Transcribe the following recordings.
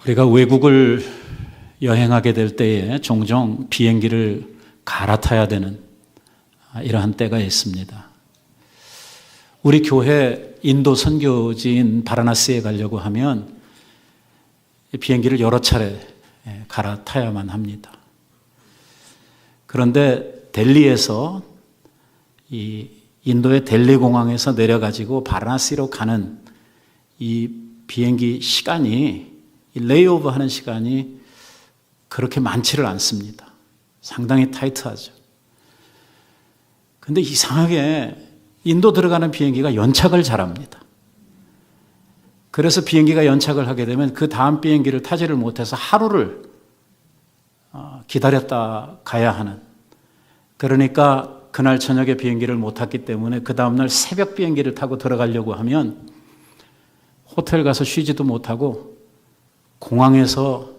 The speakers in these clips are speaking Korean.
우리가 외국을 여행하게 될 때에 종종 비행기를 갈아타야 되는 이러한 때가 있습니다. 우리 교회 인도 선교지인 바라나스에 가려고 하면 비행기를 여러 차례 갈아타야만 합니다. 그런데 델리에서 이 인도의 델리 공항에서 내려가지고 바라나스로 가는 이 비행기 시간이, 이 레이오버 하는 시간이 그렇게 많지를 않습니다. 상당히 타이트하죠. 근데 이상하게 인도 들어가는 비행기가 연착을 잘합니다. 그래서 비행기가 연착을 하게 되면 그 다음 비행기를 타지를 못해서 하루를 기다렸다 가야 하는, 그러니까 그날 저녁에 비행기를 못 탔기 때문에 그 다음날 새벽 비행기를 타고 들어가려고 하면 호텔 가서 쉬지도 못하고 공항에서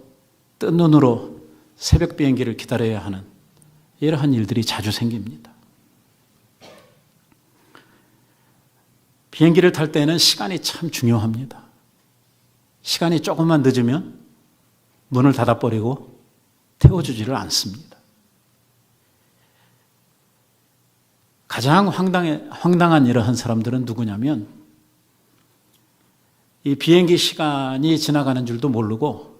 뜬 눈으로 새벽 비행기를 기다려야 하는 이러한 일들이 자주 생깁니다. 비행기를 탈 때는 시간이 참 중요합니다. 시간이 조금만 늦으면 문을 닫아버리고 태워주지를 않습니다. 가장 황당한 이러한 사람들은 누구냐면, 이 비행기 시간이 지나가는 줄도 모르고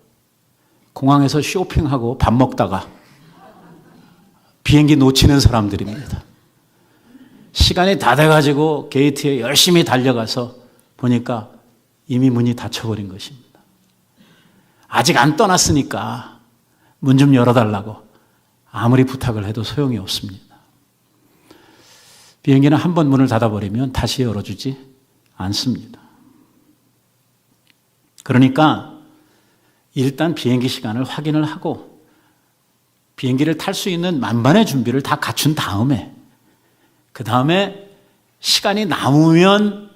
공항에서 쇼핑하고 밥 먹다가 비행기 놓치는 사람들입니다. 시간이 다 돼가지고 게이트에 열심히 달려가서 보니까 이미 문이 닫혀버린 것입니다. 아직 안 떠났으니까 문 좀 열어달라고 아무리 부탁을 해도 소용이 없습니다. 비행기는 한 번 문을 닫아버리면 다시 열어주지 않습니다. 그러니까 일단 비행기 시간을 확인을 하고 비행기를 탈 수 있는 만반의 준비를 다 갖춘 다음에, 그 다음에 시간이 남으면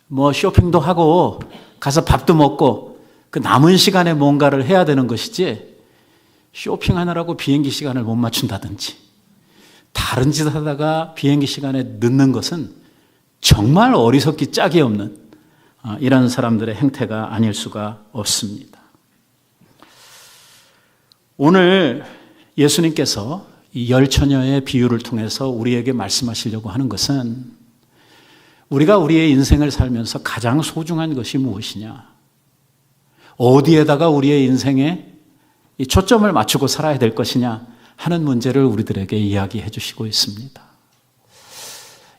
뭐 쇼핑도 하고 가서 밥도 먹고 그 남은 시간에 뭔가를 해야 되는 것이지, 쇼핑하느라고 비행기 시간을 못 맞춘다든지 다른 짓 하다가 비행기 시간에 늦는 것은 정말 어리석기 짝이 없는 이런 사람들의 행태가 아닐 수가 없습니다. 오늘 예수님께서 이 열 처녀의 비유를 통해서 우리에게 말씀하시려고 하는 것은, 우리가 우리의 인생을 살면서 가장 소중한 것이 무엇이냐, 어디에다가 우리의 인생에 이 초점을 맞추고 살아야 될 것이냐 하는 문제를 우리들에게 이야기해 주시고 있습니다.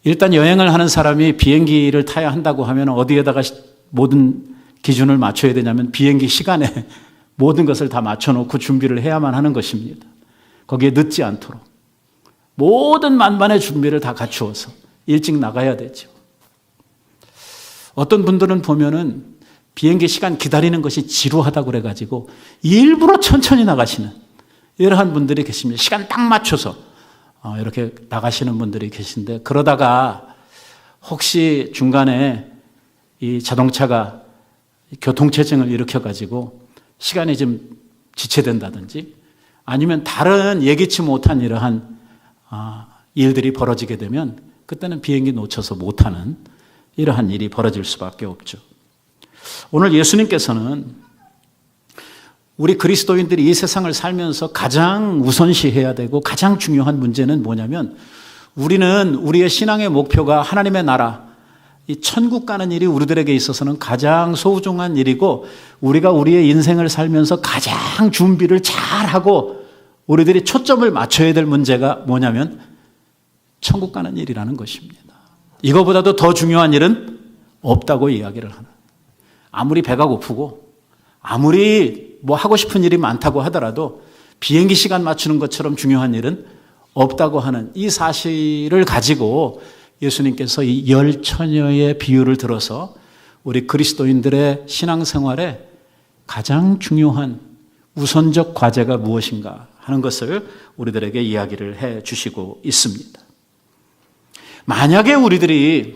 일단 여행을 하는 사람이 비행기를 타야 한다고 하면 어디에다가 모든 기준을 맞춰야 되냐면 비행기 시간에 모든 것을 다 맞춰놓고 준비를 해야만 하는 것입니다. 거기에 늦지 않도록 모든 만반의 준비를 다 갖추어서 일찍 나가야 되죠. 어떤 분들은 보면은 비행기 시간 기다리는 것이 지루하다고 그래가지고 일부러 천천히 나가시는 이러한 분들이 계십니다. 시간 딱 맞춰서 이렇게 나가시는 분들이 계신데, 그러다가 혹시 중간에 이 자동차가 교통체증을 일으켜가지고 시간이 좀 지체된다든지 아니면 다른 예기치 못한 이러한 일들이 벌어지게 되면 그때는 비행기 놓쳐서 못하는 이러한 일이 벌어질 수밖에 없죠. 오늘 예수님께서는 우리 그리스도인들이 이 세상을 살면서 가장 우선시해야 되고 가장 중요한 문제는 뭐냐면, 우리는 우리의 신앙의 목표가 하나님의 나라, 이 천국 가는 일이 우리들에게 있어서는 가장 소중한 일이고, 우리가 우리의 인생을 살면서 가장 준비를 잘하고 우리들이 초점을 맞춰야 될 문제가 뭐냐면 천국 가는 일이라는 것입니다. 이거보다도 더 중요한 일은 없다고 이야기를 하는, 아무리 배가 고프고 아무리 뭐 하고 싶은 일이 많다고 하더라도 비행기 시간 맞추는 것처럼 중요한 일은 없다고 하는 이 사실을 가지고 예수님께서 이 열 처녀의 비유를 들어서 우리 그리스도인들의 신앙생활에 가장 중요한 우선적 과제가 무엇인가 하는 것을 우리들에게 이야기를 해 주시고 있습니다. 만약에 우리들이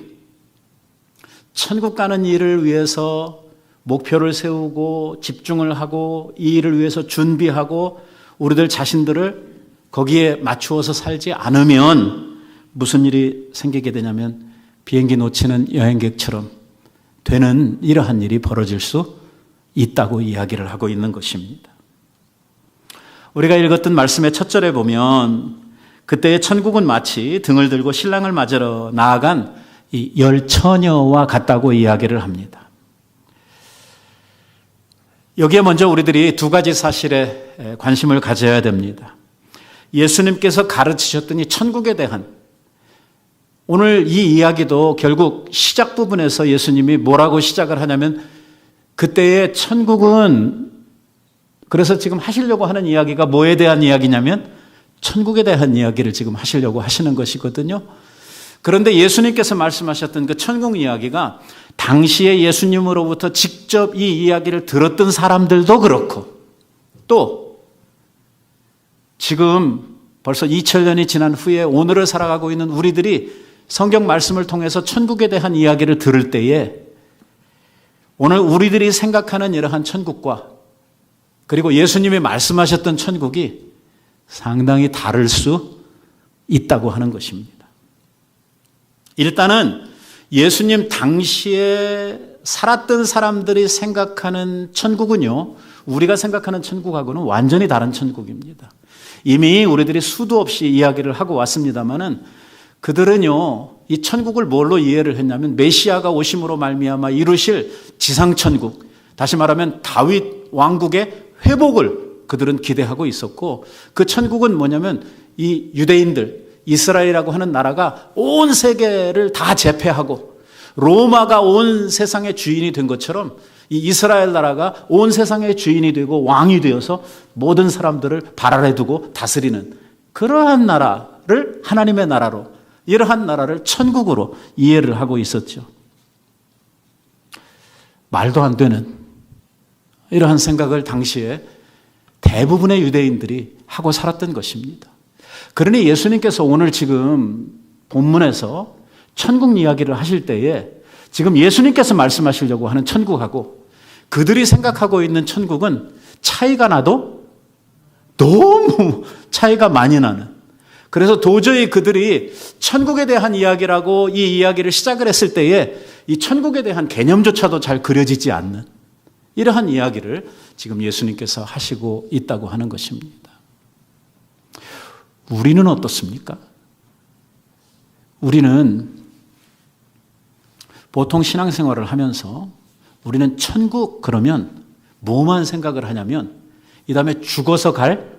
천국 가는 일을 위해서 목표를 세우고 집중을 하고 이 일을 위해서 준비하고 우리들 자신들을 거기에 맞추어서 살지 않으면 무슨 일이 생기게 되냐면 비행기 놓치는 여행객처럼 되는 이러한 일이 벌어질 수 있다고 이야기를 하고 있는 것입니다. 우리가 읽었던 말씀의 첫 절에 보면 그때의 천국은 마치 등을 들고 신랑을 맞으러 나아간 이 열처녀와 같다고 이야기를 합니다. 여기에 먼저 우리들이 두 가지 사실에 관심을 가져야 됩니다. 예수님께서 가르치셨던 이 천국에 대한, 오늘 이 이야기도 결국 시작 부분에서 예수님이 뭐라고 시작을 하냐면 그때의 천국은, 그래서 지금 하시려고 하는 이야기가 뭐에 대한 이야기냐면 천국에 대한 이야기를 지금 하시려고 하시는 것이거든요. 그런데 예수님께서 말씀하셨던 그 천국 이야기가 당시에 예수님으로부터 직접 이 이야기를 들었던 사람들도 그렇고 또 지금 벌써 2000년이 지난 후에 오늘을 살아가고 있는 우리들이 성경 말씀을 통해서 천국에 대한 이야기를 들을 때에 오늘 우리들이 생각하는 이러한 천국과 그리고 예수님이 말씀하셨던 천국이 상당히 다를 수 있다고 하는 것입니다. 일단은 예수님 당시에 살았던 사람들이 생각하는 천국은요, 우리가 생각하는 천국하고는 완전히 다른 천국입니다. 이미 우리들이 수도 없이 이야기를 하고 왔습니다마는 그들은요, 이 천국을 뭘로 이해를 했냐면 메시아가 오심으로 말미암아 이루실 지상천국, 다시 말하면 다윗 왕국의 회복을 그들은 기대하고 있었고, 그 천국은 뭐냐면 이 유대인들, 이스라엘이라고 하는 나라가 온 세계를 다 제패하고 로마가 온 세상의 주인이 된 것처럼 이 이스라엘 나라가 온 세상의 주인이 되고 왕이 되어서 모든 사람들을 발 아래 두고 다스리는 그러한 나라를 하나님의 나라로, 이러한 나라를 천국으로 이해를 하고 있었죠. 말도 안 되는 이러한 생각을 당시에 대부분의 유대인들이 하고 살았던 것입니다. 그러니 예수님께서 오늘 지금 본문에서 천국 이야기를 하실 때에 지금 예수님께서 말씀하시려고 하는 천국하고 그들이 생각하고 있는 천국은 차이가 나도 너무 차이가 많이 나는, 그래서 도저히 그들이 천국에 대한 이야기라고 이 이야기를 시작을 했을 때에 이 천국에 대한 개념조차도 잘 그려지지 않는 이러한 이야기를 지금 예수님께서 하시고 있다고 하는 것입니다. 우리는 어떻습니까? 우리는 보통 신앙생활을 하면서 우리는 천국 그러면 뭐만 생각을 하냐면 이 다음에 죽어서 갈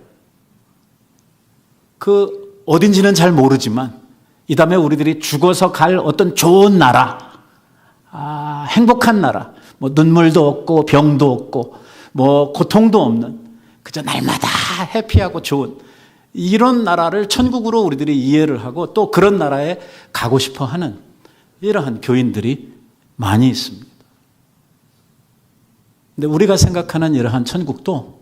그 어딘지는 잘 모르지만 이 다음에 우리들이 죽어서 갈 어떤 좋은 나라, 행복한 나라, 뭐 눈물도 없고 병도 없고 뭐 고통도 없는 그저 날마다 해피하고 좋은 이런 나라를 천국으로 우리들이 이해를 하고 또 그런 나라에 가고 싶어 하는 이러한 교인들이 많이 있습니다. 근데 우리가 생각하는 이러한 천국도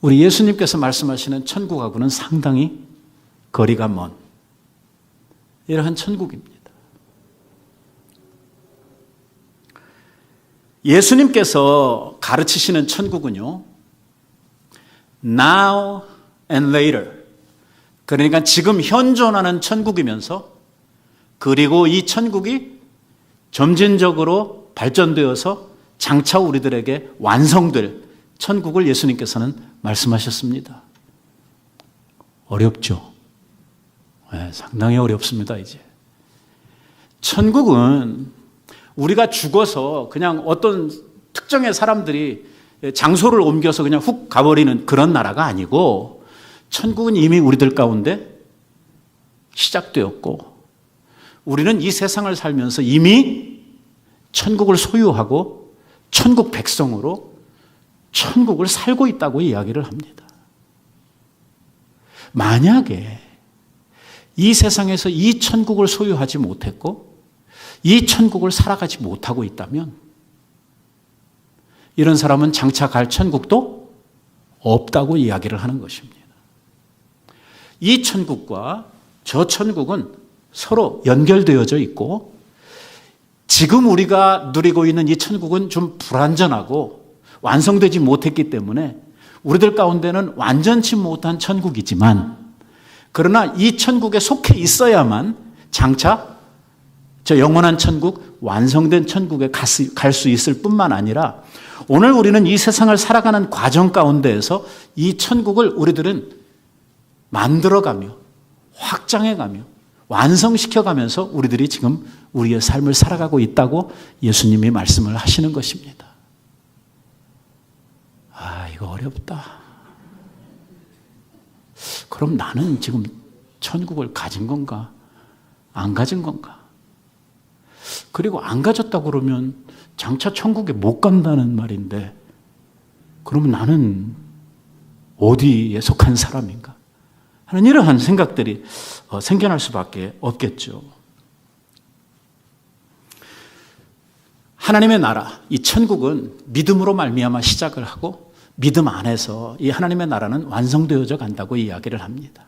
우리 예수님께서 말씀하시는 천국하고는 상당히 거리가 먼 이러한 천국입니다. 예수님께서 가르치시는 천국은요, now and later, 그러니까 지금 현존하는 천국이면서 그리고 이 천국이 점진적으로 발전되어서 장차 우리들에게 완성될 천국을 예수님께서는 말씀하셨습니다. 어렵죠? 네, 상당히 어렵습니다. 이제 천국은 우리가 죽어서 그냥 어떤 특정의 사람들이 장소를 옮겨서 그냥 훅 가버리는 그런 나라가 아니고 천국은 이미 우리들 가운데 시작되었고 우리는 이 세상을 살면서 이미 천국을 소유하고 천국 백성으로 천국을 살고 있다고 이야기를 합니다. 만약에 이 세상에서 이 천국을 소유하지 못했고 이 천국을 살아가지 못하고 있다면 이런 사람은 장차 갈 천국도 없다고 이야기를 하는 것입니다. 이 천국과 저 천국은 서로 연결되어져 있고 지금 우리가 누리고 있는 이 천국은 좀 불완전하고 완성되지 못했기 때문에 우리들 가운데는 완전치 못한 천국이지만 그러나 이 천국에 속해 있어야만 장차 저 영원한 천국, 완성된 천국에 갈 수 있을 뿐만 아니라 오늘 우리는 이 세상을 살아가는 과정 가운데에서 이 천국을 우리들은 만들어가며 확장해가며 완성시켜가면서 우리들이 지금 우리의 삶을 살아가고 있다고 예수님이 말씀을 하시는 것입니다. 아, 이거 어렵다. 그럼 나는 지금 천국을 가진 건가? 안 가진 건가? 그리고 안 가졌다고 그러면 장차 천국에 못 간다는 말인데 그러면 나는 어디에 속한 사람인가? 하는 이러한 생각들이 생겨날 수밖에 없겠죠. 하나님의 나라, 이 천국은 믿음으로 말미암아 시작을 하고 믿음 안에서 이 하나님의 나라는 완성되어져 간다고 이야기를 합니다.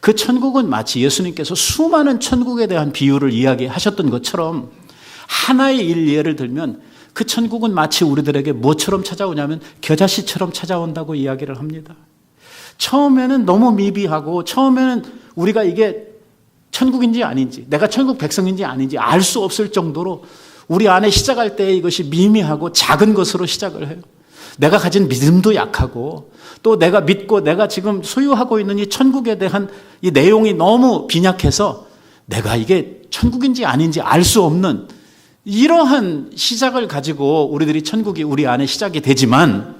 그 천국은 마치 예수님께서 수많은 천국에 대한 비유를 이야기하셨던 것처럼 하나의 예를 들면 그 천국은 마치 우리들에게 뭐처럼 찾아오냐면 겨자씨처럼 찾아온다고 이야기를 합니다. 처음에는 너무 미비하고 처음에는 우리가 이게 천국인지 아닌지 내가 천국 백성인지 아닌지 알 수 없을 정도로 우리 안에 시작할 때 이것이 미미하고 작은 것으로 시작을 해요. 내가 가진 믿음도 약하고 또 내가 믿고 내가 지금 소유하고 있는 이 천국에 대한 이 내용이 너무 빈약해서 내가 이게 천국인지 아닌지 알 수 없는 이러한 시작을 가지고 우리들이 천국이 우리 안에 시작이 되지만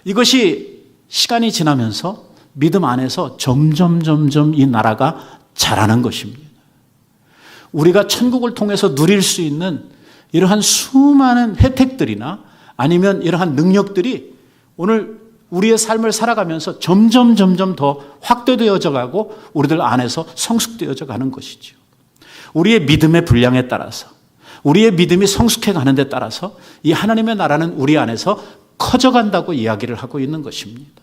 이것이 시간이 지나면서 믿음 안에서 점점 이 나라가 자라는 것입니다. 우리가 천국을 통해서 누릴 수 있는 이러한 수많은 혜택들이나 아니면 이러한 능력들이 오늘 우리의 삶을 살아가면서 점점 더 확대되어져 가고 우리들 안에서 성숙되어져 가는 것이죠. 우리의 믿음의 분량에 따라서 우리의 믿음이 성숙해 가는 데 따라서 이 하나님의 나라는 우리 안에서 커져간다고 이야기를 하고 있는 것입니다.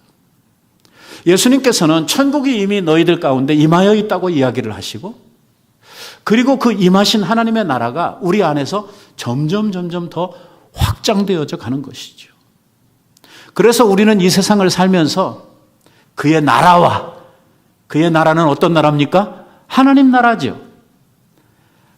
예수님께서는 천국이 이미 너희들 가운데 임하여 있다고 이야기를 하시고 그리고 그 임하신 하나님의 나라가 우리 안에서 점점 더 확장되어져 가는 것이죠. 그래서 우리는 이 세상을 살면서 그의 나라와 그의 나라는 어떤 나라입니까? 하나님 나라죠.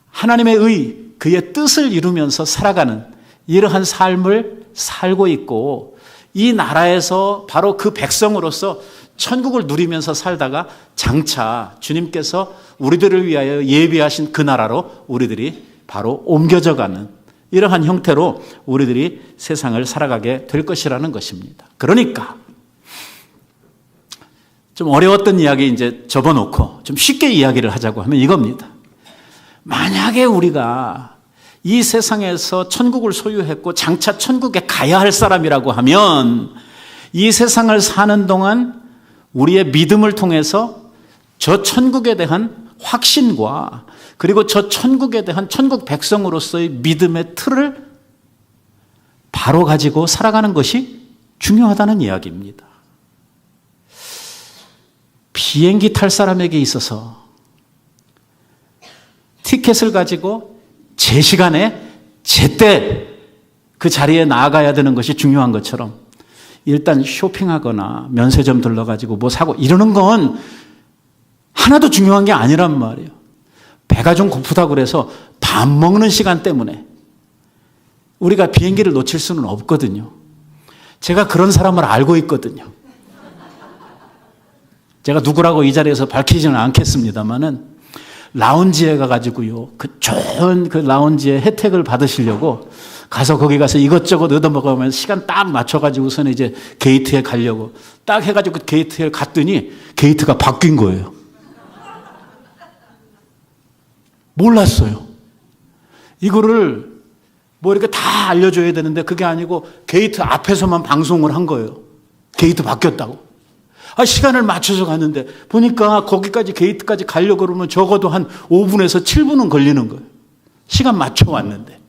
하나님의 그의 뜻을 이루면서 살아가는 이러한 삶을 살고 있고 이 나라에서 바로 그 백성으로서 천국을 누리면서 살다가 장차 주님께서 우리들을 위하여 예비하신 그 나라로 우리들이 바로 옮겨져 가는 이러한 형태로 우리들이 세상을 살아가게 될 것이라는 것입니다. 그러니까 좀 어려웠던 이야기 이제 접어놓고 좀 쉽게 이야기를 하자고 하면 이겁니다. 만약에 우리가 이 세상에서 천국을 소유했고 장차 천국에 가야 할 사람이라고 하면 이 세상을 사는 동안 우리의 믿음을 통해서 저 천국에 대한 확신과 그리고 저 천국에 대한 천국 백성으로서의 믿음의 틀을 바로 가지고 살아가는 것이 중요하다는 이야기입니다. 비행기 탈 사람에게 있어서 티켓을 가지고 제 시간에 제때 그 자리에 나아가야 되는 것이 중요한 것처럼 일단 쇼핑하거나 면세점 들러가지고 뭐 사고 이러는 건 하나도 중요한 게 아니란 말이에요. 배가 좀 고프다고 그래서 밥 먹는 시간 때문에 우리가 비행기를 놓칠 수는 없거든요. 제가 그런 사람을 알고 있거든요. 제가 누구라고 이 자리에서 밝히지는 않겠습니다만은 라운지에 가가지고요, 그 좋은 그 라운지의 혜택을 받으시려고 가서 거기 가서 이것저것 얻어먹으면서 시간 딱 맞춰가지고선 이제 게이트에 가려고 딱 해가지고 그 게이트에 갔더니 게이트가 바뀐 거예요. 몰랐어요. 이거를 뭐 이렇게 다 알려줘야 되는데 그게 아니고 게이트 앞에서만 방송을 한 거예요. 게이트 바뀌었다고. 시간을 맞춰서 갔는데 보니까 거기까지 게이트까지 가려고 그러면 적어도 한 5분에서 7분은 걸리는 거예요. 시간 맞춰 왔는데.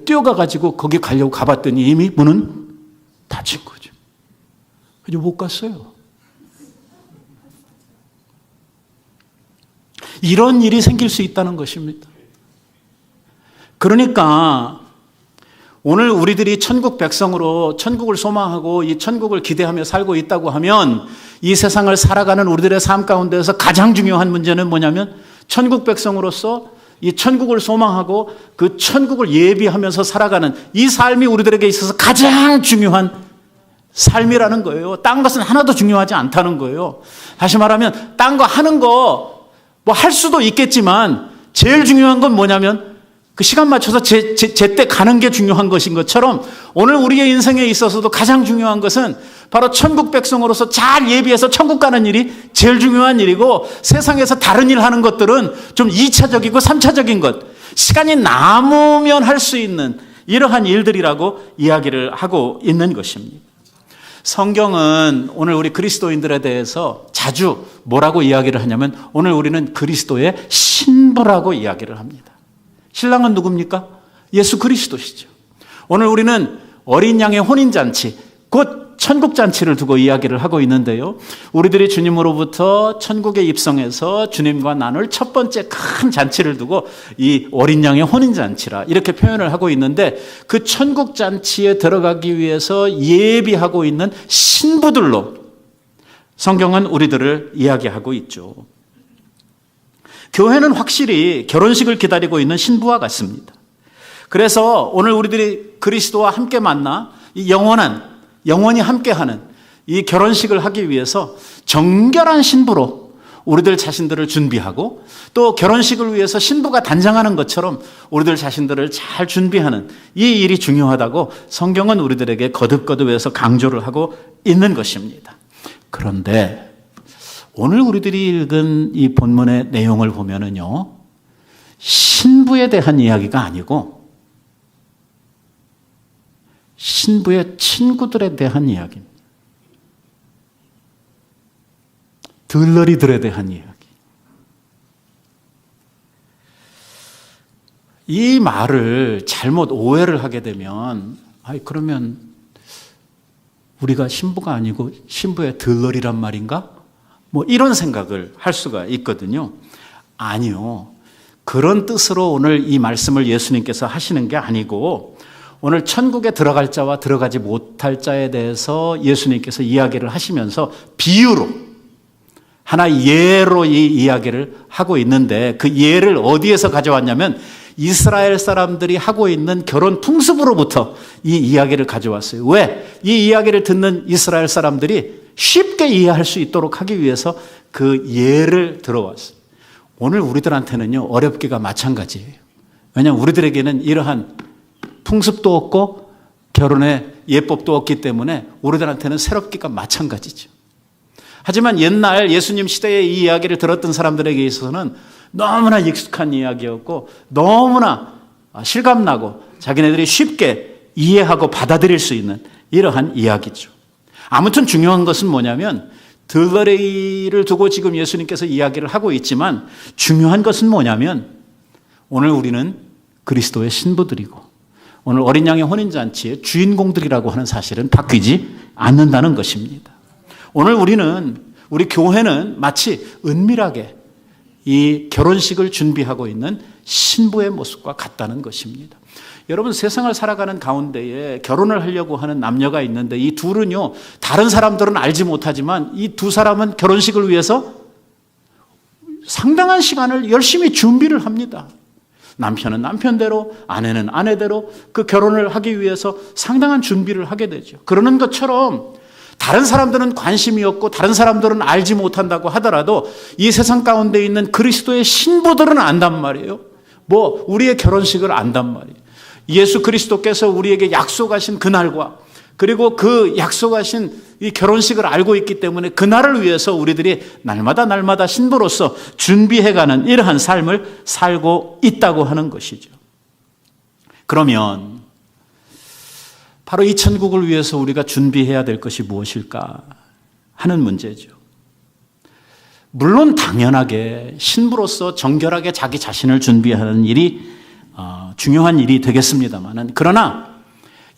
뛰어가가지고 거기 가려고 가봤더니 이미 문은 닫힌 거죠. 그래서 못 갔어요. 이런 일이 생길 수 있다는 것입니다. 그러니까 오늘 우리들이 천국 백성으로 천국을 소망하고 이 천국을 기대하며 살고 있다고 하면 이 세상을 살아가는 우리들의 삶 가운데서 가장 중요한 문제는 뭐냐면 천국 백성으로서 이 천국을 소망하고 그 천국을 예비하면서 살아가는 이 삶이 우리들에게 있어서 가장 중요한 삶이라는 거예요. 딴 것은 하나도 중요하지 않다는 거예요. 다시 말하면 딴 거 하는 거 뭐 할 수도 있겠지만 제일 중요한 건 뭐냐면 그 시간 맞춰서 제때 가는 게 중요한 것인 것처럼 오늘 우리의 인생에 있어서도 가장 중요한 것은 바로 천국 백성으로서 잘 예비해서 천국 가는 일이 제일 중요한 일이고, 세상에서 다른 일 하는 것들은 좀 2차적이고 3차적인 것, 시간이 남으면 할 수 있는 이러한 일들이라고 이야기를 하고 있는 것입니다. 성경은 오늘 우리 그리스도인들에 대해서 자주 뭐라고 이야기를 하냐면 오늘 우리는 그리스도의 신부라고 이야기를 합니다. 신랑은 누굽니까? 예수 그리스도시죠. 오늘 우리는 어린 양의 혼인잔치, 곧 천국잔치를 두고 이야기를 하고 있는데요. 우리들이 주님으로부터 천국에 입성해서 주님과 나눌 첫 번째 큰 잔치를 두고 이 어린 양의 혼인잔치라 이렇게 표현을 하고 있는데, 그 천국잔치에 들어가기 위해서 예비하고 있는 신부들로 성경은 우리들을 이야기하고 있죠. 교회는 확실히 결혼식을 기다리고 있는 신부와 같습니다. 그래서 오늘 우리들이 그리스도와 함께 만나 이 영원히 함께하는 이 결혼식을 하기 위해서 정결한 신부로 우리들 자신들을 준비하고, 또 결혼식을 위해서 신부가 단장하는 것처럼 우리들 자신들을 잘 준비하는 이 일이 중요하다고 성경은 우리들에게 거듭거듭해서 강조를 하고 있는 것입니다. 그런데 오늘 우리들이 읽은 이 본문의 내용을 보면은요, 신부에 대한 이야기가 아니고 신부의 친구들에 대한 이야기입니다. 들러리들에 대한 이야기. 이 말을 잘못 오해를 하게 되면, 그러면 우리가 신부가 아니고 신부의 들러리란 말인가? 뭐 이런 생각을 할 수가 있거든요. 아니요. 그런 뜻으로 오늘 이 말씀을 예수님께서 하시는 게 아니고, 오늘 천국에 들어갈 자와 들어가지 못할 자에 대해서 예수님께서 이야기를 하시면서 비유로, 하나 예로 이 이야기를 하고 있는데, 그 예를 어디에서 가져왔냐면 이스라엘 사람들이 하고 있는 결혼 풍습으로부터 이 이야기를 가져왔어요. 왜? 이 이야기를 듣는 이스라엘 사람들이 쉽게 이해할 수 있도록 하기 위해서 그 예를 들어왔어요. 오늘 우리들한테는요, 어렵기가 마찬가지예요. 왜냐하면 우리들에게는 이러한 풍습도 없고 결혼의 예법도 없기 때문에 우리들한테는 새롭기가 마찬가지죠. 하지만 옛날 예수님 시대에 이 이야기를 들었던 사람들에게 있어서는 너무나 익숙한 이야기였고 너무나 실감나고 자기네들이 쉽게 이해하고 받아들일 수 있는 이러한 이야기죠. 아무튼 중요한 것은 뭐냐면, 들러리를 두고 지금 예수님께서 이야기를 하고 있지만 중요한 것은 뭐냐면, 오늘 우리는 그리스도의 신부들이고 오늘 어린 양의 혼인잔치의 주인공들이라고 하는 사실은 바뀌지 않는다는 것입니다. 오늘 우리 교회는 마치 은밀하게 이 결혼식을 준비하고 있는 신부의 모습과 같다는 것입니다. 여러분, 세상을 살아가는 가운데에 결혼을 하려고 하는 남녀가 있는데 이 둘은요, 다른 사람들은 알지 못하지만 이 두 사람은 결혼식을 위해서 상당한 시간을 열심히 준비를 합니다. 남편은 남편대로, 아내는 아내대로 그 결혼을 하기 위해서 상당한 준비를 하게 되죠. 그러는 것처럼 다른 사람들은 관심이 없고 다른 사람들은 알지 못한다고 하더라도 이 세상 가운데 있는 그리스도의 신부들은 안단 말이에요. 우리의 결혼식을 안단 말이에요. 예수 그리스도께서 우리에게 약속하신 그날과 그리고 그 약속하신 이 결혼식을 알고 있기 때문에 그날을 위해서 우리들이 날마다 신부로서 준비해가는 이러한 삶을 살고 있다고 하는 것이죠. 그러면 바로 이 천국을 위해서 우리가 준비해야 될 것이 무엇일까 하는 문제죠. 물론 당연하게 신부로서 정결하게 자기 자신을 준비하는 일이 중요한 일이 되겠습니다만, 그러나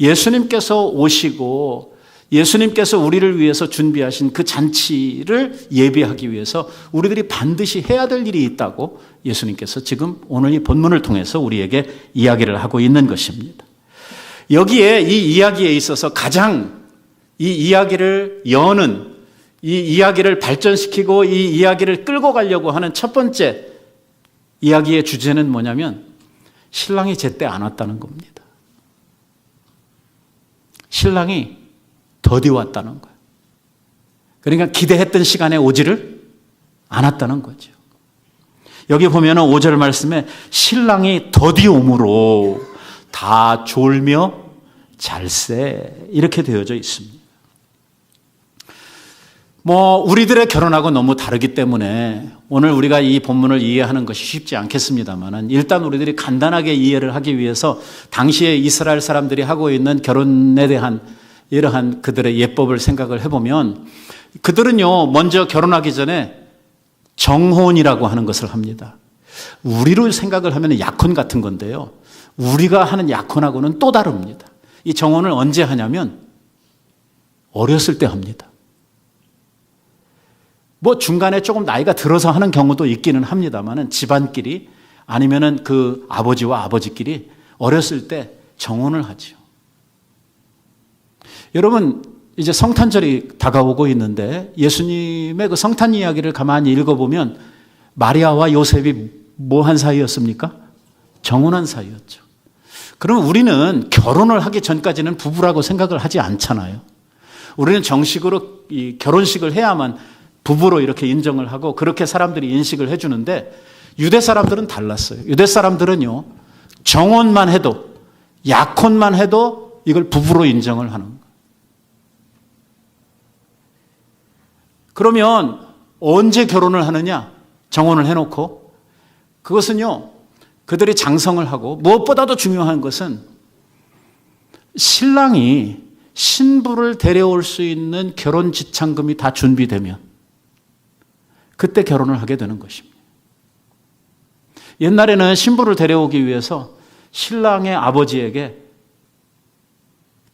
예수님께서 오시고 예수님께서 우리를 위해서 준비하신 그 잔치를 예비하기 위해서 우리들이 반드시 해야 될 일이 있다고 예수님께서 지금 오늘 이 본문을 통해서 우리에게 이야기를 하고 있는 것입니다. 여기에 이 이야기에 있어서 가장 이 이야기를 여는, 이 이야기를 발전시키고 이 이야기를 끌고 가려고 하는 첫 번째 이야기의 주제는 뭐냐면 신랑이 제때 안 왔다는 겁니다. 신랑이 더디 왔다는 거예요. 그러니까 기대했던 시간에 오지를 않았다는 거죠. 여기 보면 5절 말씀에 신랑이 더디 오므로 다 졸며 잘세 이렇게 되어져 있습니다. 우리들의 결혼하고 너무 다르기 때문에 오늘 우리가 이 본문을 이해하는 것이 쉽지 않겠습니다만 일단 우리들이 간단하게 이해를 하기 위해서 당시에 이스라엘 사람들이 하고 있는 결혼에 대한 이러한 그들의 예법을 생각을 해보면 그들은요 먼저 결혼하기 전에 정혼이라고 하는 것을 합니다. 우리로 생각을 하면 약혼 같은 건데요. 우리가 하는 약혼하고는 또 다릅니다. 이 정혼을 언제 하냐면 어렸을 때 합니다. 중간에 조금 나이가 들어서 하는 경우도 있기는 합니다만 집안끼리 아니면은 그 아버지와 아버지끼리 어렸을 때 정혼을 하죠. 여러분 이제 성탄절이 다가오고 있는데 예수님의 그 성탄 이야기를 가만히 읽어보면 마리아와 요셉이 뭐한 사이였습니까? 정혼한 사이였죠. 그럼 우리는 결혼을 하기 전까지는 부부라고 생각을 하지 않잖아요. 우리는 정식으로 이 결혼식을 해야만 부부로 이렇게 인정을 하고 그렇게 사람들이 인식을 해주는데 유대 사람들은 달랐어요. 유대 사람들은요 정혼만 해도 약혼만 해도 이걸 부부로 인정을 하는 거예요. 그러면 언제 결혼을 하느냐? 정혼을 해놓고 그것은요 그들이 장성을 하고 무엇보다도 중요한 것은 신랑이 신부를 데려올 수 있는 결혼 지참금이 다 준비되면 그때 결혼을 하게 되는 것입니다. 옛날에는 신부를 데려오기 위해서 신랑의 아버지에게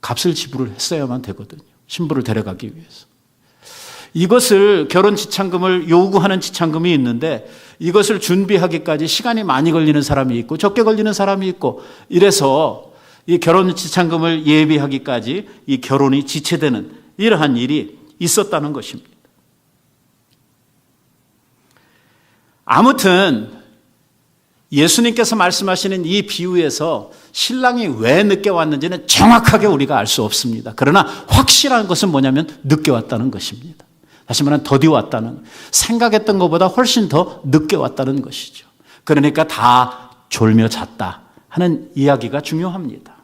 값을 지불했어야만 되거든요. 신부를 데려가기 위해서. 이것을 결혼 지참금을 요구하는 지참금이 있는데 이것을 준비하기까지 시간이 많이 걸리는 사람이 있고 적게 걸리는 사람이 있고 이래서 이 결혼 지참금을 예비하기까지 이 결혼이 지체되는 이러한 일이 있었다는 것입니다. 아무튼 예수님께서 말씀하시는 이 비유에서 신랑이 왜 늦게 왔는지는 정확하게 우리가 알 수 없습니다. 그러나 확실한 것은 뭐냐면 늦게 왔다는 것입니다. 다시 말하면 더디 왔다는, 생각했던 것보다 훨씬 더 늦게 왔다는 것이죠. 그러니까 다 졸며 잤다 하는 이야기가 중요합니다.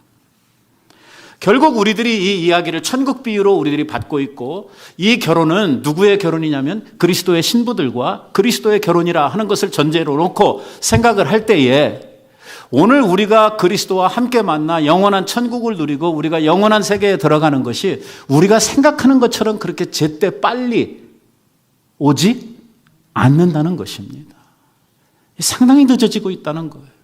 결국 우리들이 이 이야기를 천국 비유로 우리들이 받고 있고 이 결혼은 누구의 결혼이냐면 그리스도의 신부들과 그리스도의 결혼이라 하는 것을 전제로 놓고 생각을 할 때에 오늘 우리가 그리스도와 함께 만나 영원한 천국을 누리고 우리가 영원한 세계에 들어가는 것이 우리가 생각하는 것처럼 그렇게 제때 빨리 오지 않는다는 것입니다. 상당히 늦어지고 있다는 거예요.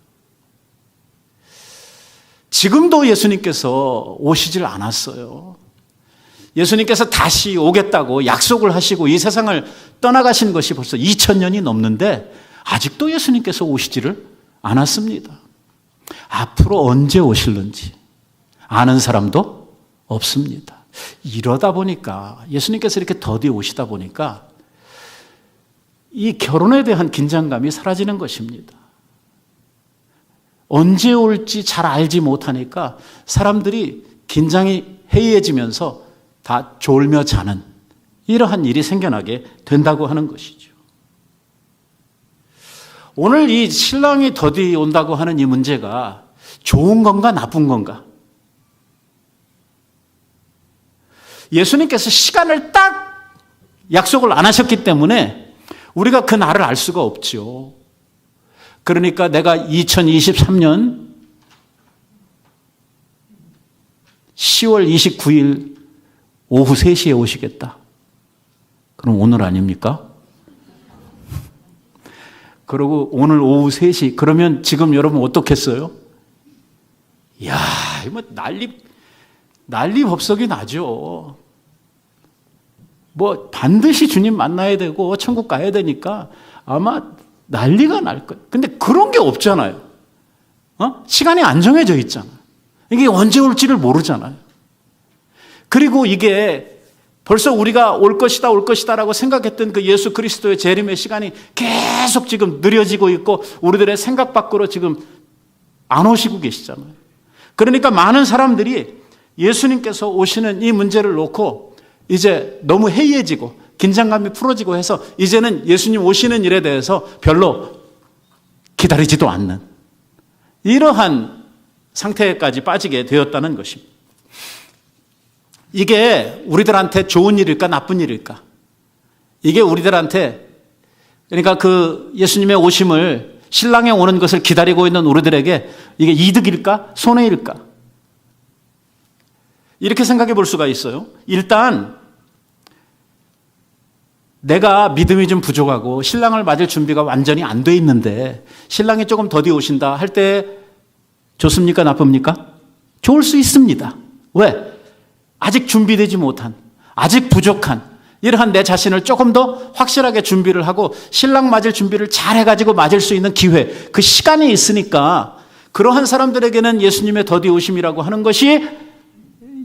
지금도 예수님께서 오시질 않았어요. 예수님께서 다시 오겠다고 약속을 하시고 이 세상을 떠나가신 것이 벌써 2000년이 넘는데 아직도 예수님께서 오시지를 않았습니다. 앞으로 언제 오실는지 아는 사람도 없습니다. 이러다 보니까 예수님께서 이렇게 더디 오시다 보니까 이 결혼에 대한 긴장감이 사라지는 것입니다. 언제 올지 잘 알지 못하니까 사람들이 긴장이 해이해지면서 다 졸며 자는 이러한 일이 생겨나게 된다고 하는 것이죠. 오늘 이 신랑이 더디 온다고 하는 이 문제가 좋은 건가 나쁜 건가? 예수님께서 시간을 딱 약속을 안 하셨기 때문에 우리가 그 날을 알 수가 없죠. 그러니까 내가 2023년 10월 29일 오후 3시에 오시겠다. 그럼 오늘 아닙니까? 그리고 오늘 오후 3시, 그러면 지금 여러분 어떻겠어요? 이야, 뭐 난리 법석이 나죠. 뭐 반드시 주님 만나야 되고 천국 가야 되니까 아마 난리가 날 거예요. 근데 그런 게 없잖아요. 시간이 안 정해져 있잖아요. 이게 언제 올지를 모르잖아요. 그리고 이게 벌써 우리가 올 것이다 올 것이다라고 생각했던 그 예수 그리스도의 재림의 시간이 계속 지금 느려지고 있고 우리들의 생각 밖으로 지금 안 오시고 계시잖아요. 그러니까 많은 사람들이 예수님께서 오시는 이 문제를 놓고 이제 너무 해이해지고 긴장감이 풀어지고 해서 이제는 예수님 오시는 일에 대해서 별로 기다리지도 않는 이러한 상태까지 빠지게 되었다는 것입니다. 이게 우리들한테 좋은 일일까 나쁜 일일까? 이게 우리들한테 그러니까 그 예수님의 오심을 신랑이 오는 것을 기다리고 있는 우리들에게 이게 이득일까? 손해일까? 이렇게 생각해 볼 수가 있어요. 일단 내가 믿음이 좀 부족하고 신랑을 맞을 준비가 완전히 안 돼 있는데 신랑이 조금 더디 오신다 할 때 좋습니까? 나쁩니까? 좋을 수 있습니다. 왜? 아직 준비되지 못한, 아직 부족한 이러한 내 자신을 조금 더 확실하게 준비를 하고 신랑 맞을 준비를 잘 해가지고 맞을 수 있는 기회, 그 시간이 있으니까 그러한 사람들에게는 예수님의 더디 오심이라고 하는 것이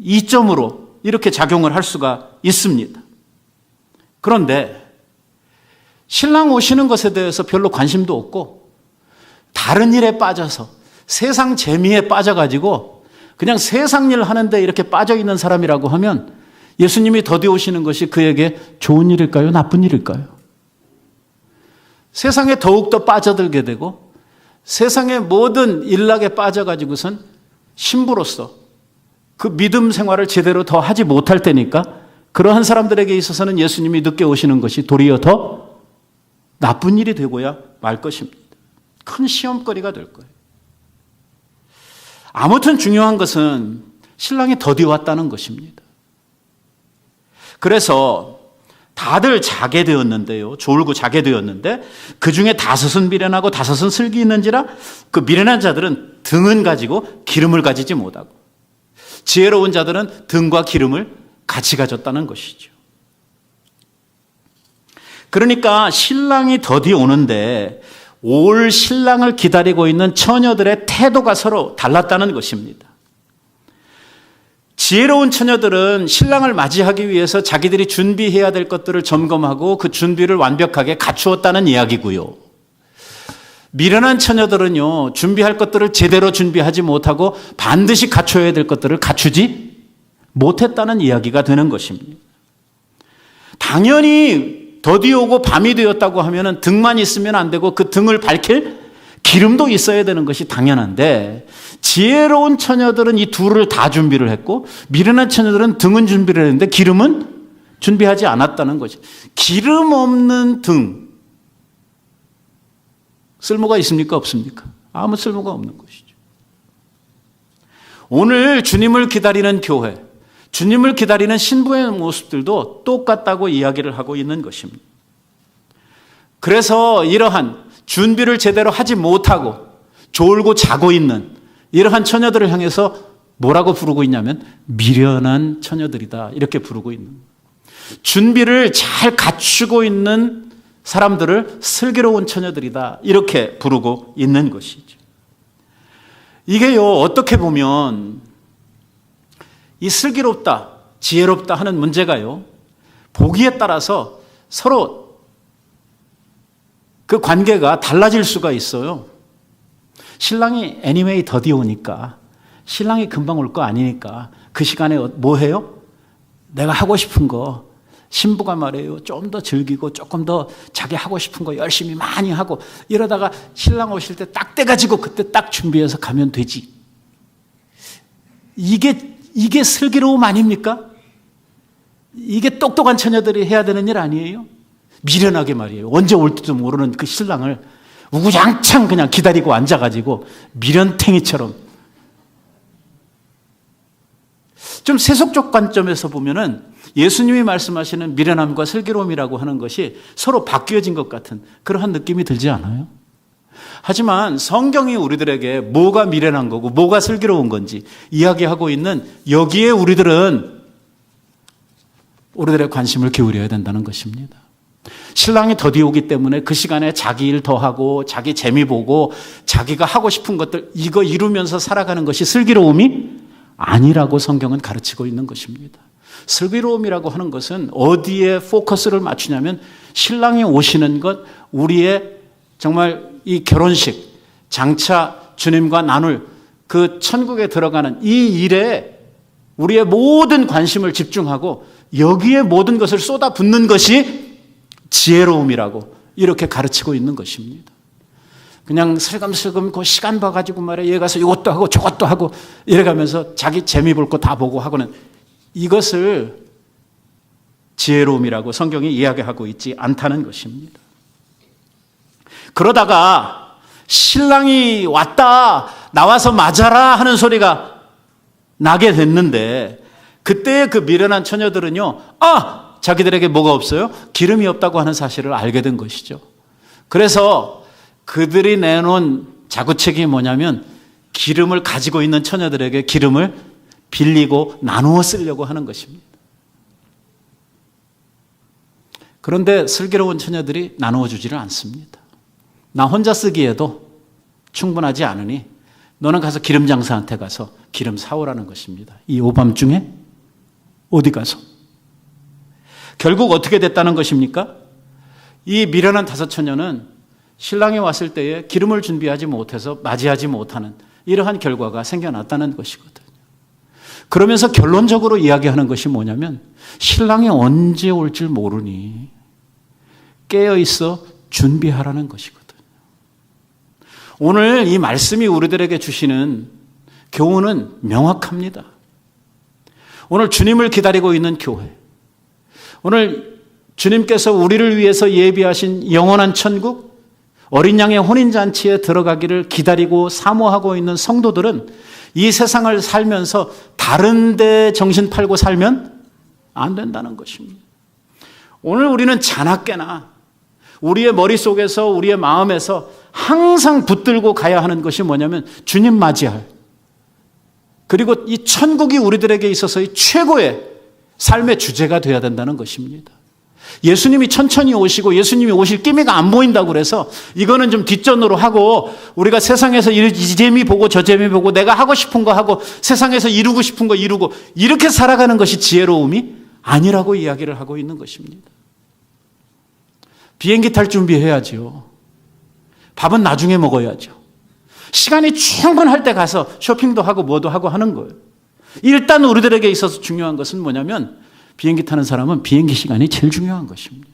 이점으로 이렇게 작용을 할 수가 있습니다. 그런데 신랑 오시는 것에 대해서 별로 관심도 없고 다른 일에 빠져서 세상 재미에 빠져가지고 그냥 세상 일 하는데 이렇게 빠져있는 사람이라고 하면 예수님이 더디 오시는 것이 그에게 좋은 일일까요? 나쁜 일일까요? 세상에 더욱더 빠져들게 되고 세상의 모든 일락에 빠져가지고선 신부로서 그 믿음 생활을 제대로 더 하지 못할 때니까 그러한 사람들에게 있어서는 예수님이 늦게 오시는 것이 도리어 더 나쁜 일이 되고야 말 것입니다. 큰 시험거리가 될 거예요. 아무튼 중요한 것은 신랑이 더디 왔다는 것입니다. 그래서 다들 자게 되었는데요. 졸고 자게 되었는데 그 중에 5은 미련하고 5은 슬기 있는지라 그 미련한 자들은 등은 가지고 기름을 가지지 못하고 지혜로운 자들은 등과 기름을 같이 가졌다는 것이죠. 그러니까 신랑이 더디 오는데 올 신랑을 기다리고 있는 처녀들의 태도가 서로 달랐다는 것입니다. 지혜로운 처녀들은 신랑을 맞이하기 위해서 자기들이 준비해야 될 것들을 점검하고 그 준비를 완벽하게 갖추었다는 이야기고요. 미련한 처녀들은요, 준비할 것들을 제대로 준비하지 못하고 반드시 갖춰야 될 것들을 갖추지 못했다는 이야기가 되는 것입니다. 당연히 더디 오고 밤이 되었다고 하면 등만 있으면 안 되고 그 등을 밝힐 기름도 있어야 되는 것이 당연한데 지혜로운 처녀들은 이 둘을 다 준비를 했고 미련한 처녀들은 등은 준비를 했는데 기름은 준비하지 않았다는 거죠. 기름 없는 등 쓸모가 있습니까? 없습니까? 아무 쓸모가 없는 것이죠. 오늘 주님을 기다리는 교회, 주님을 기다리는 신부의 모습들도 똑같다고 이야기를 하고 있는 것입니다. 그래서 이러한 준비를 제대로 하지 못하고 졸고 자고 있는 이러한 처녀들을 향해서 뭐라고 부르고 있냐면 미련한 처녀들이다 이렇게 부르고 있는 거예요. 준비를 잘 갖추고 있는 사람들을 슬기로운 처녀들이다 이렇게 부르고 있는 것이죠. 이게요 어떻게 보면 이 슬기롭다 지혜롭다 하는 문제가요 보기에 따라서 서로 그 관계가 달라질 수가 있어요. 신랑이 애니메이 더디 오니까 신랑이 금방 올 거 아니니까 그 시간에 뭐 해요? 내가 하고 싶은 거 신부가 말해요. 좀 더 즐기고 조금 더 자기 하고 싶은 거 열심히 많이 하고 이러다가 신랑 오실 때 딱 돼가지고 그때 딱 준비해서 가면 되지. 이게 슬기로움 아닙니까? 이게 똑똑한 처녀들이 해야 되는 일 아니에요? 미련하게 말이에요. 언제 올지도 모르는 그 신랑을 우구장창 그냥 기다리고 앉아가지고 미련탱이처럼. 좀 세속적 관점에서 보면은 예수님이 말씀하시는 미련함과 슬기로움이라고 하는 것이 서로 바뀌어진 것 같은 그러한 느낌이 들지 않아요? 하지만 성경이 우리들에게 뭐가 미련한 거고 뭐가 슬기로운 건지 이야기하고 있는 여기에 우리들의 관심을 기울여야 된다는 것입니다. 신랑이 더디 오기 때문에 그 시간에 자기 일 더 하고 자기 재미 보고 자기가 하고 싶은 것들 이거 이루면서 살아가는 것이 슬기로움이 아니라고 성경은 가르치고 있는 것입니다. 슬기로움이라고 하는 것은 어디에 포커스를 맞추냐면 신랑이 오시는 것, 우리의 정말 이 결혼식, 장차 주님과 나눌 그 천국에 들어가는 이 일에 우리의 모든 관심을 집중하고 여기에 모든 것을 쏟아붓는 것이 지혜로움이라고 이렇게 가르치고 있는 것입니다. 그냥 슬금슬금 그 시간 봐가지고 말이야 얘 가서 이것도 하고 저것도 하고 이래가면서 자기 재미 볼 거 다 보고 하고는 이것을 지혜로움이라고 성경이 이야기하고 있지 않다는 것입니다. 그러다가 신랑이 왔다 나와서 맞아라 하는 소리가 나게 됐는데 그때 그 미련한 처녀들은요 자기들에게 뭐가 없어요? 기름이 없다고 하는 사실을 알게 된 것이죠. 그래서 그들이 내놓은 자구책이 뭐냐면 기름을 가지고 있는 처녀들에게 기름을 빌리고 나누어 쓰려고 하는 것입니다. 그런데 슬기로운 처녀들이 나누어 주지를 않습니다. 나 혼자 쓰기에도 충분하지 않으니 너는 가서 기름 장사한테 가서 기름 사오라는 것입니다. 이 오밤중에 어디 가서. 결국 어떻게 됐다는 것입니까? 이 미련한 다섯 처녀는 신랑이 왔을 때에 기름을 준비하지 못해서 맞이하지 못하는 이러한 결과가 생겨났다는 것이거든요. 그러면서 결론적으로 이야기하는 것이 뭐냐면 신랑이 언제 올 줄 모르니 깨어있어 준비하라는 것이거든요. 오늘 이 말씀이 우리들에게 주시는 교훈은 명확합니다. 오늘 주님을 기다리고 있는 교회, 오늘 주님께서 우리를 위해서 예비하신 영원한 천국, 어린 양의 혼인잔치에 들어가기를 기다리고 사모하고 있는 성도들은 이 세상을 살면서 다른 데 정신 팔고 살면 안 된다는 것입니다. 오늘 우리는 자나깨나 우리의 머릿속에서 우리의 마음에서 항상 붙들고 가야 하는 것이 뭐냐면 주님 맞이할, 그리고 이 천국이 우리들에게 있어서의 최고의 삶의 주제가 되어야 된다는 것입니다. 예수님이 천천히 오시고 예수님이 오실 기미가 안 보인다고 그래서 이거는 좀 뒷전으로 하고 우리가 세상에서 이 재미 보고 저 재미 보고 내가 하고 싶은 거 하고 세상에서 이루고 싶은 거 이루고 이렇게 살아가는 것이 지혜로움이 아니라고 이야기를 하고 있는 것입니다. 비행기 탈 준비해야죠. 밥은 나중에 먹어야죠. 시간이 충분할 때 가서 쇼핑도 하고 뭐도 하고 하는 거예요. 일단 우리들에게 있어서 중요한 것은 뭐냐면 비행기 타는 사람은 비행기 시간이 제일 중요한 것입니다.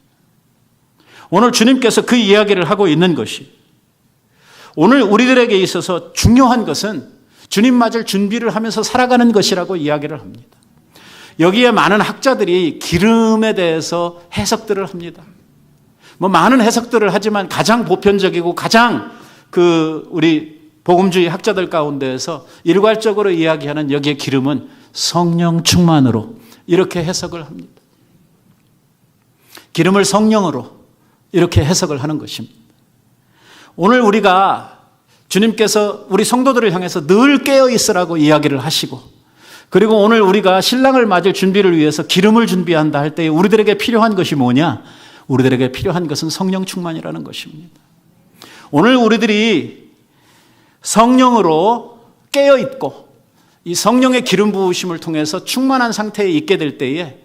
오늘 주님께서 그 이야기를 하고 있는 것이, 오늘 우리들에게 있어서 중요한 것은 주님 맞을 준비를 하면서 살아가는 것이라고 이야기를 합니다. 여기에 많은 학자들이 기름에 대해서 해석들을 합니다. 많은 해석들을 하지만 가장 보편적이고 가장 우리 복음주의 학자들 가운데에서 일괄적으로 이야기하는 여기에 기름은 성령 충만으로 이렇게 해석을 합니다. 기름을 성령으로 이렇게 해석을 하는 것입니다. 오늘 우리가 주님께서 우리 성도들을 향해서 늘 깨어 있으라고 이야기를 하시고, 그리고 오늘 우리가 신랑을 맞을 준비를 위해서 기름을 준비한다 할 때 우리들에게 필요한 것이 뭐냐? 우리들에게 필요한 것은 성령 충만이라는 것입니다. 오늘 우리들이 성령으로 깨어 있고 이 성령의 기름 부으심을 통해서 충만한 상태에 있게 될 때에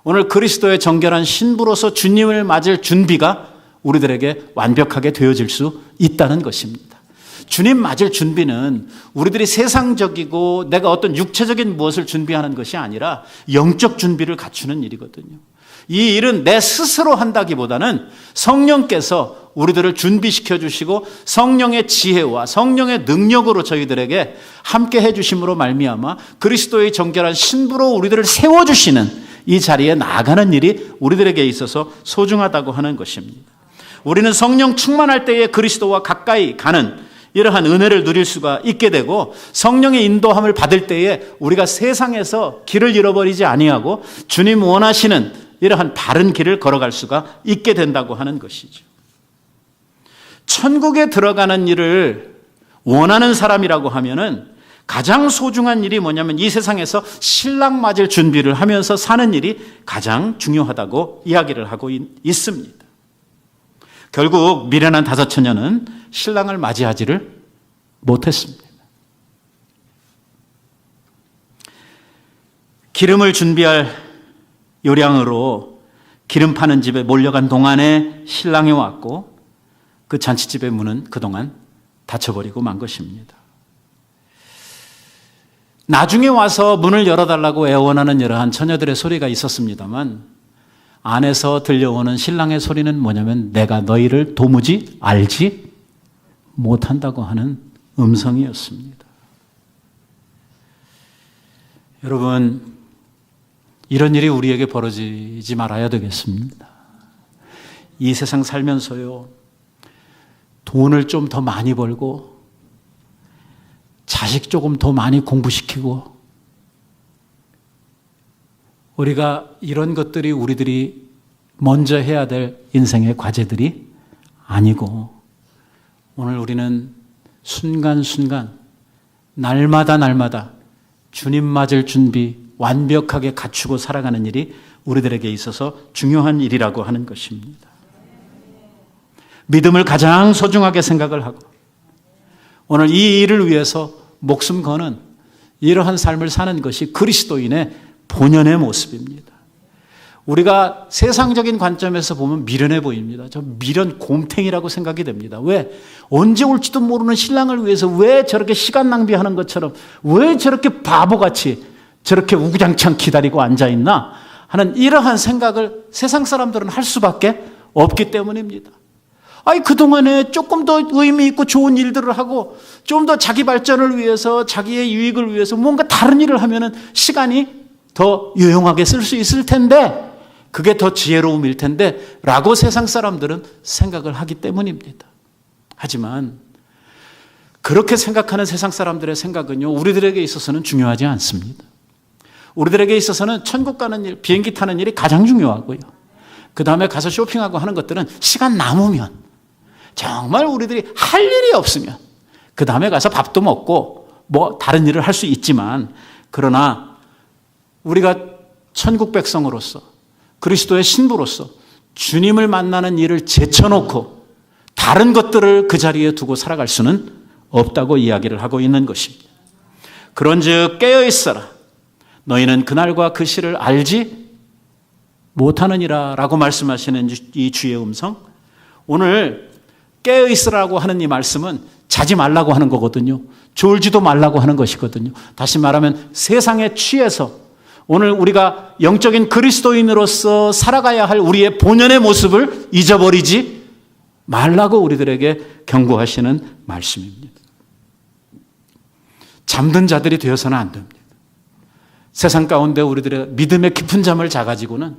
오늘 그리스도의 정결한 신부로서 주님을 맞을 준비가 우리들에게 완벽하게 되어질 수 있다는 것입니다. 주님 맞을 준비는 우리들이 세상적이고 내가 어떤 육체적인 무엇을 준비하는 것이 아니라 영적 준비를 갖추는 일이거든요. 이 일은 내 스스로 한다기보다는 성령께서 우리들을 준비시켜 주시고 성령의 지혜와 성령의 능력으로 저희들에게 함께 해 주심으로 말미암아 그리스도의 정결한 신부로 우리들을 세워주시는 이 자리에 나아가는 일이 우리들에게 있어서 소중하다고 하는 것입니다. 우리는 성령 충만할 때에 그리스도와 가까이 가는 이러한 은혜를 누릴 수가 있게 되고, 성령의 인도함을 받을 때에 우리가 세상에서 길을 잃어버리지 아니하고 주님 원하시는 이러한 바른 길을 걸어갈 수가 있게 된다고 하는 것이죠. 천국에 들어가는 일을 원하는 사람이라고 하면은 가장 소중한 일이 뭐냐면 이 세상에서 신랑 맞을 준비를 하면서 사는 일이 가장 중요하다고 이야기를 하고 있습니다. 결국 미련한 다섯 처녀는 신랑을 맞이하지를 못했습니다. 기름을 준비할 요량으로 기름 파는 집에 몰려간 동안에 신랑이 왔고 그 잔치집의 문은 그동안 닫혀버리고 만 것입니다. 나중에 와서 문을 열어달라고 애원하는 여러한 처녀들의 소리가 있었습니다만 안에서 들려오는 신랑의 소리는 뭐냐면 내가 너희를 도무지 알지 못한다고 하는 음성이었습니다. 여러분, 이런 일이 우리에게 벌어지지 말아야 되겠습니다. 이 세상 살면서요, 돈을 좀 더 많이 벌고 자식 조금 더 많이 공부시키고 우리가 이런 것들이 우리들이 먼저 해야 될 인생의 과제들이 아니고 오늘 우리는 순간순간 날마다 주님 맞을 준비 완벽하게 갖추고 살아가는 일이 우리들에게 있어서 중요한 일이라고 하는 것입니다. 믿음을 가장 소중하게 생각을 하고 오늘 이 일을 위해서 목숨 거는 이러한 삶을 사는 것이 그리스도인의 본연의 모습입니다. 우리가 세상적인 관점에서 보면 미련해 보입니다. 저 미련 곰탱이라고 생각이 됩니다. 왜? 언제 올지도 모르는 신랑을 위해서 왜 저렇게 시간 낭비하는 것처럼 왜 저렇게 바보같이 저렇게 우구장창 기다리고 앉아있나 하는 이러한 생각을 세상 사람들은 할 수밖에 없기 때문입니다. 아니, 그동안에 조금 더 의미 있고 좋은 일들을 하고 좀 더 자기 발전을 위해서 자기의 유익을 위해서 뭔가 다른 일을 하면은 시간이 더 유용하게 쓸 수 있을 텐데 그게 더 지혜로움일 텐데 라고 세상 사람들은 생각을 하기 때문입니다. 하지만 그렇게 생각하는 세상 사람들의 생각은요, 우리들에게 있어서는 중요하지 않습니다. 우리들에게 있어서는 천국 가는 일, 비행기 타는 일이 가장 중요하고요. 그 다음에 가서 쇼핑하고 하는 것들은 시간 남으면 정말 우리들이 할 일이 없으면 그 다음에 가서 밥도 먹고 뭐 다른 일을 할 수 있지만 그러나 우리가 천국 백성으로서 그리스도의 신부로서 주님을 만나는 일을 제쳐놓고 다른 것들을 그 자리에 두고 살아갈 수는 없다고 이야기를 하고 있는 것입니다. 그런즉 깨어있어라. 너희는 그날과 그 시를 알지 못하느니라 라고 말씀하시는 이 주의 음성. 오늘 깨어있으라고 하는 이 말씀은 자지 말라고 하는 거거든요. 졸지도 말라고 하는 것이거든요. 다시 말하면 세상에 취해서 오늘 우리가 영적인 그리스도인으로서 살아가야 할 우리의 본연의 모습을 잊어버리지 말라고 우리들에게 경고하시는 말씀입니다. 잠든 자들이 되어서는 안 됩니다. 세상 가운데 우리들의 믿음의 깊은 잠을 자가지고는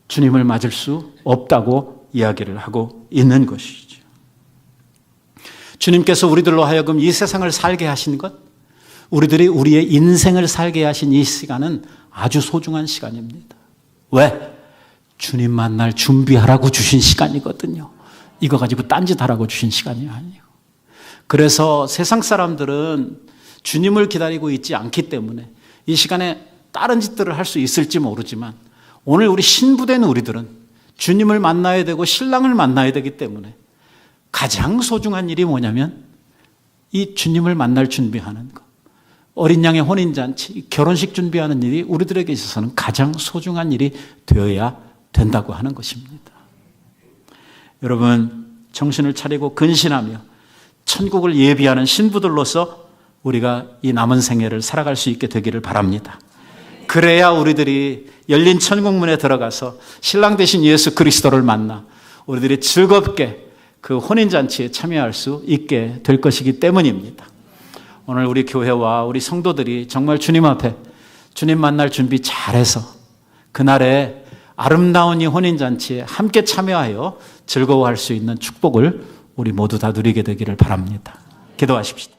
주님을 맞을 수 없다고 이야기를 하고 있는 것이죠. 주님께서 우리들로 하여금 이 세상을 살게 하신 것, 우리들이 우리의 인생을 살게 하신 이 시간은 아주 소중한 시간입니다. 왜? 주님 만날 준비하라고 주신 시간이거든요. 이거 가지고 딴짓하라고 주신 시간이 아니에요. 그래서 세상 사람들은 주님을 기다리고 있지 않기 때문에 이 시간에 다른 짓들을 할 수 있을지 모르지만 오늘 우리 신부된 우리들은 주님을 만나야 되고 신랑을 만나야 되기 때문에 가장 소중한 일이 뭐냐면 이 주님을 만날 준비하는 것. 어린 양의 혼인잔치, 결혼식 준비하는 일이 우리들에게 있어서는 가장 소중한 일이 되어야 된다고 하는 것입니다. 여러분, 정신을 차리고 근신하며 천국을 예비하는 신부들로서 우리가 이 남은 생애를 살아갈 수 있게 되기를 바랍니다. 그래야 우리들이 열린 천국문에 들어가서 신랑 되신 예수 그리스도를 만나 우리들이 즐겁게 그 혼인잔치에 참여할 수 있게 될 것이기 때문입니다. 오늘 우리 교회와 우리 성도들이 정말 주님 앞에 주님 만날 준비 잘해서 그날에 아름다운 이 혼인잔치에 함께 참여하여 즐거워할 수 있는 축복을 우리 모두 다 누리게 되기를 바랍니다. 기도하십시다.